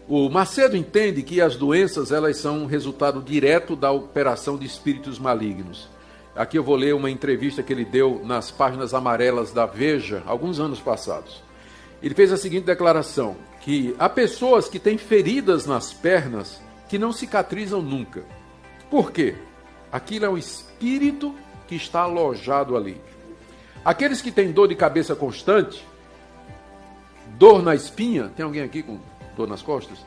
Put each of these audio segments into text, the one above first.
O Macedo entende que as doenças elas são um resultado direto da operação de espíritos malignos. Aqui eu vou ler uma entrevista que ele deu nas páginas amarelas da Veja, alguns anos passados. Ele fez a seguinte declaração, que há pessoas que têm feridas nas pernas que não cicatrizam nunca. Por quê? Aquilo é um espírito que está alojado ali. Aqueles que têm dor de cabeça constante, dor na espinha, tem alguém aqui com dor nas costas?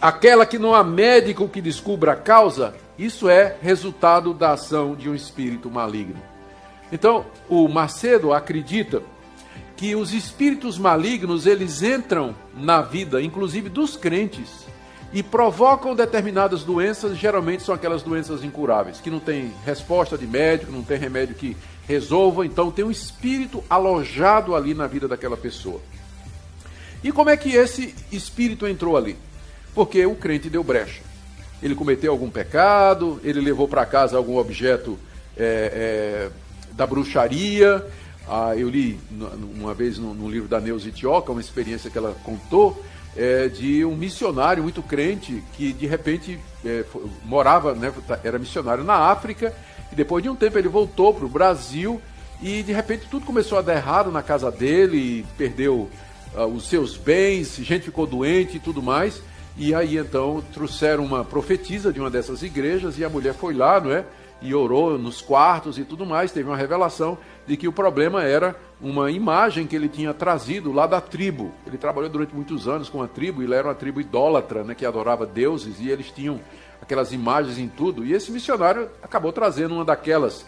Aquela que não há médico que descubra a causa, isso é resultado da ação de um espírito maligno. Então, o Macedo acredita que os espíritos malignos, eles entram na vida, inclusive dos crentes, e provocam determinadas doenças, geralmente são aquelas doenças incuráveis, que não tem resposta de médico, não tem remédio que resolva, então tem um espírito alojado ali na vida daquela pessoa. E como é que esse espírito entrou ali? Porque o crente deu brecha. Ele cometeu algum pecado, ele levou para casa algum objeto da bruxaria. Eu li uma vez no livro da Neuza Itioca, uma experiência que ela contou, de um missionário muito crente que de repente morava, né, era missionário na África, e depois de um tempo ele voltou para o Brasil e de repente tudo começou a dar errado na casa dele, perdeu os seus bens, gente ficou doente e tudo mais. E aí então trouxeram uma profetisa de uma dessas igrejas e a mulher foi lá, não é? E orou nos quartos e tudo mais, teve uma revelação de que o problema era uma imagem que ele tinha trazido lá da tribo. Ele trabalhou durante muitos anos com a tribo, ele era uma tribo idólatra, né, que adorava deuses, e eles tinham aquelas imagens em tudo, e esse missionário acabou trazendo uma daquelas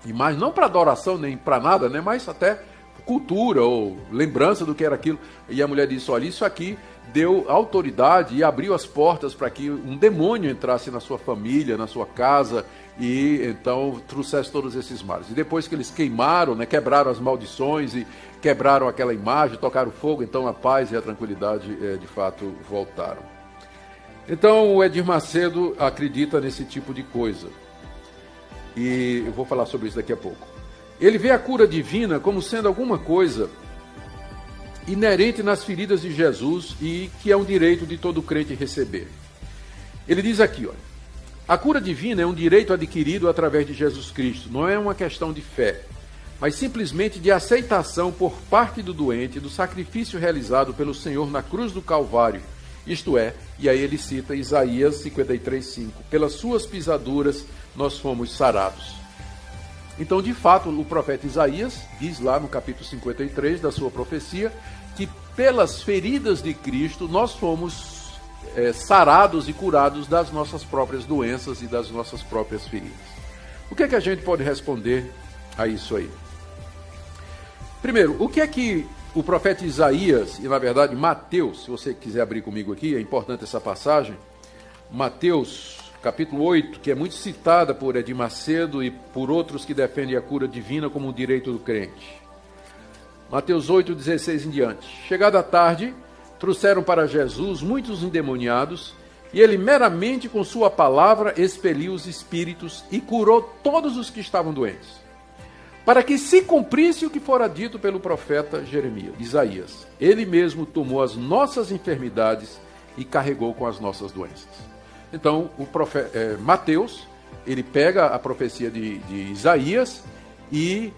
imagens, não para adoração nem para nada, né, mas até cultura ou lembrança do que era aquilo. E a mulher disse, olha, isso aqui deu autoridade e abriu as portas para que um demônio entrasse na sua família, na sua casa, e então trouxesse todos esses males. E depois que eles queimaram, né, quebraram as maldições e quebraram aquela imagem, tocaram fogo, então a paz e a tranquilidade de fato voltaram. Então o Edir Macedo acredita nesse tipo de coisa. E eu vou falar sobre isso daqui a pouco. Ele vê a cura divina como sendo alguma coisa inerente nas feridas de Jesus e que é um direito de todo crente receber. Ele diz aqui, olha, a cura divina é um direito adquirido através de Jesus Cristo, não é uma questão de fé, mas simplesmente de aceitação por parte do doente do sacrifício realizado pelo Senhor na cruz do Calvário, isto é, e aí ele cita Isaías 53:5, pelas suas pisaduras nós fomos sarados. Então, de fato, o profeta Isaías diz lá no capítulo 53 da sua profecia que pelas feridas de Cristo nós fomos sarados e curados das nossas próprias doenças e das nossas próprias feridas. O que é que a gente pode responder a isso aí? Primeiro, o que é que o profeta Isaías, e na verdade Mateus, se você quiser abrir comigo aqui, é importante essa passagem, Mateus capítulo 8, que é muito citada por Edir Macedo e por outros que defendem a cura divina como um direito do crente. Mateus 8, 16 em diante. Chegada a tarde, trouxeram para Jesus muitos endemoniados, e ele meramente com sua palavra expeliu os espíritos e curou todos os que estavam doentes, para que se cumprisse o que fora dito pelo profeta Isaías. Ele mesmo tomou as nossas enfermidades e carregou com as nossas doenças. Então, o profeta Mateus, ele pega a profecia de Isaías e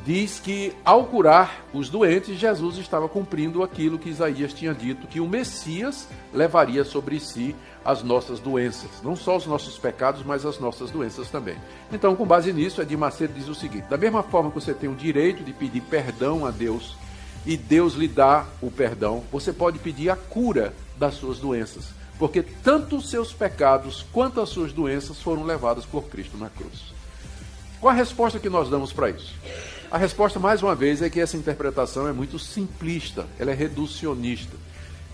diz que, ao curar os doentes, Jesus estava cumprindo aquilo que Isaías tinha dito, que o Messias levaria sobre si as nossas doenças. Não só os nossos pecados, mas as nossas doenças também. Então, com base nisso, Edir Macedo diz o seguinte, da mesma forma que você tem o direito de pedir perdão a Deus, e Deus lhe dá o perdão, você pode pedir a cura das suas doenças. Porque tanto os seus pecados quanto as suas doenças foram levadas por Cristo na cruz. Qual a resposta que nós damos para isso? A resposta, mais uma vez, é que essa interpretação é muito simplista, ela é reducionista.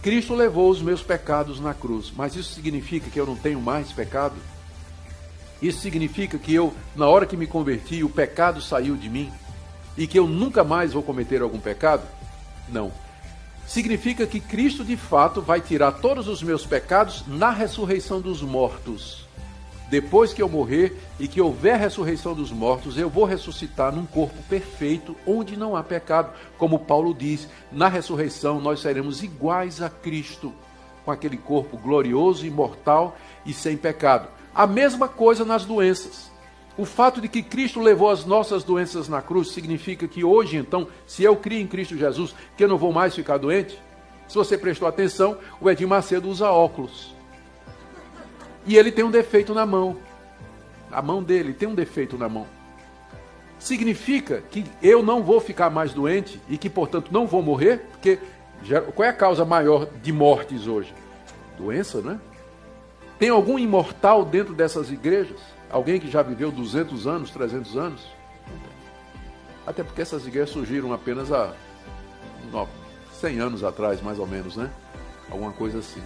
Cristo levou os meus pecados na cruz, mas isso significa que eu não tenho mais pecado? Isso significa que eu, na hora que me converti, o pecado saiu de mim? E que eu nunca mais vou cometer algum pecado? Não. Significa que Cristo, de fato, vai tirar todos os meus pecados na ressurreição dos mortos. depois que eu morrer e que houver ressurreição dos mortos, eu vou ressuscitar num corpo perfeito, onde não há pecado. Como Paulo diz, na ressurreição nós seremos iguais a Cristo, com aquele corpo glorioso, imortal e sem pecado. A mesma coisa nas doenças. O fato de que Cristo levou as nossas doenças na cruz significa que hoje, então, se eu crio em Cristo Jesus, que eu não vou mais ficar doente? Se você prestou atenção, o Edir Macedo usa óculos. E ele tem um defeito na mão. A mão dele tem um defeito na mão. Significa que eu não vou ficar mais doente e que, portanto, não vou morrer? Porque qual é a causa maior de mortes hoje? Doença, né? Tem algum imortal dentro dessas igrejas? Alguém que já viveu 200 anos, 300 anos? Até porque essas igrejas surgiram apenas há 100 anos atrás, mais ou menos, né? Alguma coisa assim.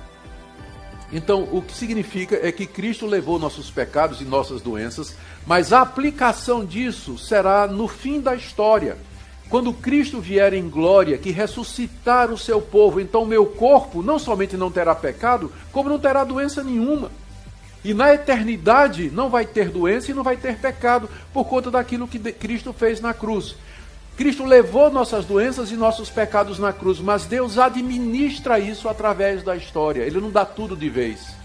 Então, o que significa é que Cristo levou nossos pecados e nossas doenças, mas a aplicação disso será no fim da história. Quando Cristo vier em glória, que ressuscitar o seu povo, então o meu corpo não somente não terá pecado, como não terá doença nenhuma. E na eternidade não vai ter doença e não vai ter pecado, por conta daquilo que Cristo fez na cruz. Cristo levou nossas doenças e nossos pecados na cruz, mas Deus administra isso através da história. Ele não dá tudo de vez.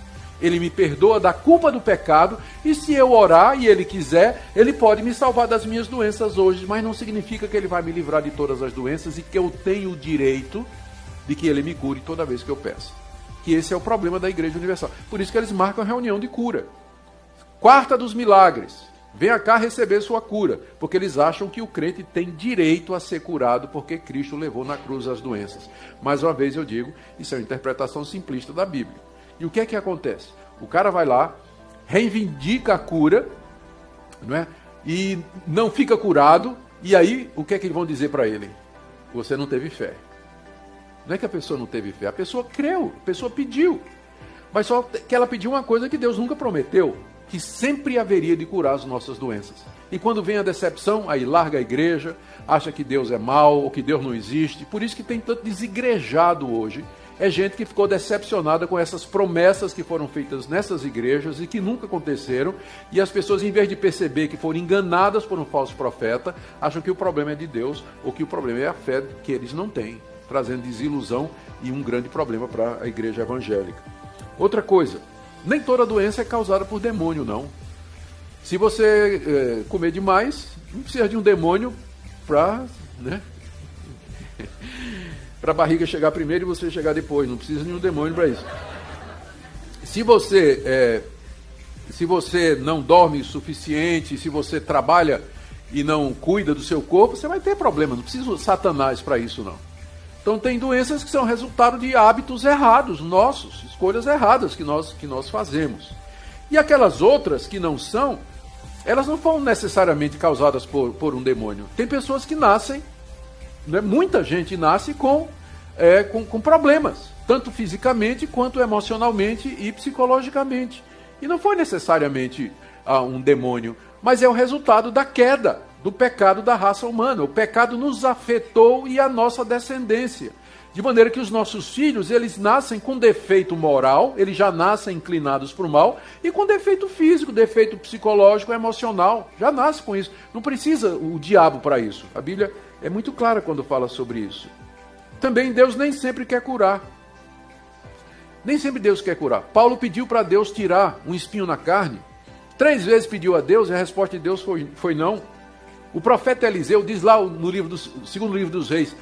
Ele me perdoa da culpa do pecado, e se eu orar e Ele quiser, Ele pode me salvar das minhas doenças hoje, mas não significa que Ele vai me livrar de todas as doenças e que eu tenho o direito de que Ele me cure toda vez que eu peço. Que esse é o problema da Igreja Universal. Por isso que eles marcam a reunião de cura. Quarta dos milagres. Venha cá receber sua cura, porque eles acham que o crente tem direito a ser curado porque Cristo levou na cruz as doenças. Mais uma vez eu digo, isso é uma interpretação simplista da Bíblia. E o que é que acontece? O cara vai lá, reivindica a cura, não é? E não fica curado, e aí o que é que vão dizer para ele? Você não teve fé. Não é que a pessoa não teve fé, a pessoa creu, a pessoa pediu. Mas só que ela pediu uma coisa que Deus nunca prometeu, que sempre haveria de curar as nossas doenças. E quando vem a decepção, aí larga a igreja, acha que Deus é mau, ou que Deus não existe. Por isso que tem tanto desigrejado hoje. É gente que ficou decepcionada com essas promessas que foram feitas nessas igrejas e que nunca aconteceram. E as pessoas, em vez de perceber que foram enganadas por um falso profeta, acham que o problema é de Deus, ou que o problema é a fé que eles não têm, trazendo desilusão e um grande problema para a igreja evangélica. Outra coisa, nem toda doença é causada por demônio, não. Se você comer demais, não precisa de um demônio para, né, para a barriga chegar primeiro e você chegar depois. Não precisa de um demônio para isso. Se você não dorme o suficiente, se você trabalha e não cuida do seu corpo, você vai ter problema. Não precisa de Satanás para isso, não. Então tem doenças que são resultado de hábitos errados nossos, escolhas erradas que nós fazemos. E aquelas outras que não são, elas não foram necessariamente causadas por um demônio. Tem pessoas que nascem, né, muita gente nasce com problemas, tanto fisicamente quanto emocionalmente e psicologicamente. E não foi necessariamente um demônio, mas é o resultado da queda, do pecado da raça humana. O pecado nos afetou e a nossa descendência. De maneira que os nossos filhos, eles nascem com defeito moral, eles já nascem inclinados para o mal, e com defeito físico, defeito psicológico, emocional. Já nasce com isso. Não precisa o diabo para isso. A Bíblia é muito clara quando fala sobre isso. Também Deus nem sempre quer curar. Nem sempre Deus quer curar. Paulo pediu para Deus tirar um espinho na carne. 3 vezes pediu a Deus e a resposta de Deus foi não. O profeta Eliseu diz lá no segundo livro dos Reis,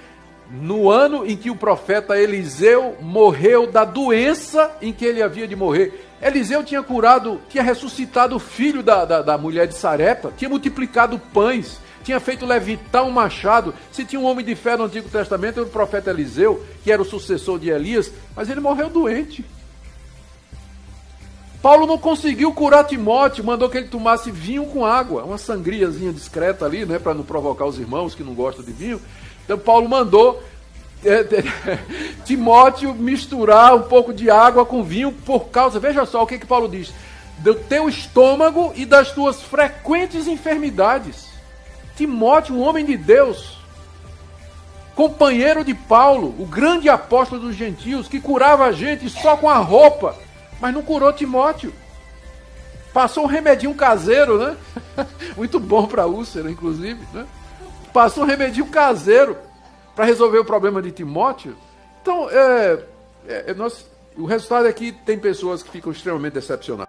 no ano em que o profeta Eliseu morreu da doença em que ele havia de morrer. Eliseu tinha ressuscitado o filho da mulher de Sarepta, tinha multiplicado pães, tinha feito levitar um machado. Se tinha um homem de fé no Antigo Testamento, era o profeta Eliseu, que era o sucessor de Elias, mas ele morreu doente. Paulo não conseguiu curar Timóteo, mandou que ele tomasse vinho com água, uma sangriazinha discreta ali, né, para não provocar os irmãos que não gostam de vinho. Então Paulo mandou Timóteo misturar um pouco de água com vinho por causa, veja só o que Paulo diz, do teu estômago e das tuas frequentes enfermidades. Timóteo, um homem de Deus, companheiro de Paulo, o grande apóstolo dos gentios, que curava a gente só com a roupa, mas não curou Timóteo. passou um remedinho caseiro, né? Muito bom para úlcera, inclusive, né? Passou um remedinho caseiro para resolver o problema de Timóteo. Então, o resultado é que tem pessoas que ficam extremamente decepcionadas.